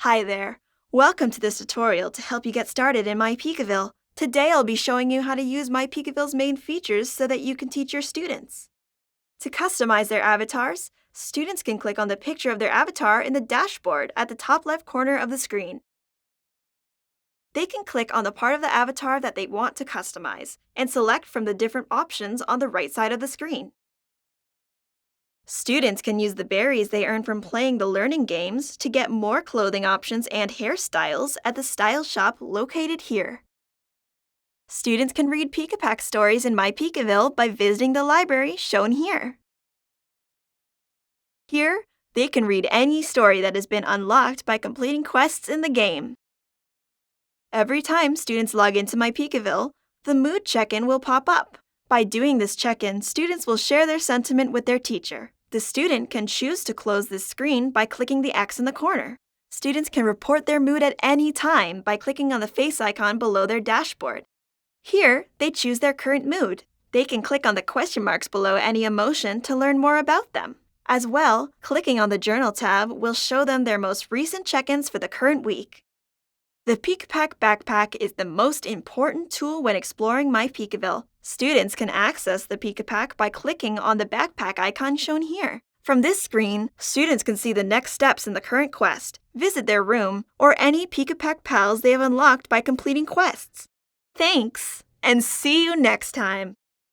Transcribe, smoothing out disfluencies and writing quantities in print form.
Hi there. Welcome to this tutorial to help you get started in myPeekaville. Today I'll be showing you how to use myPeekaville's main features so that you can teach your students. To customize their avatars, students can click on the picture of their avatar in the dashboard at the top left corner of the screen. They can click on the part of the avatar that they want to customize and select from the different options on the right side of the screen. Students can use the berries they earn from playing the learning games to get more clothing options and hairstyles at the style shop located here. Students can read Peek-a-Pack stories in myPeekaville by visiting the library shown here. Here, they can read any story that has been unlocked by completing quests in the game. Every time students log into myPeekaville, the mood check-in will pop up. By doing this check-in, students will share their sentiment with their teacher. The student can choose to close this screen by clicking the X in the corner. Students can report their mood at any time by clicking on the face icon below their dashboard. Here, they choose their current mood. They can click on the question marks below any emotion to learn more about them. As well, clicking on the Journal tab will show them their most recent check-ins for the current week. The Peek-a-Pack backpack is the most important tool when exploring myPeekaville. Students can access the Peek-a-Pack by clicking on the backpack icon shown here. From this screen, students can see the next steps in the current quest, visit their room, or any Peek-a-Pack pals they have unlocked by completing quests. Thanks, and see you next time!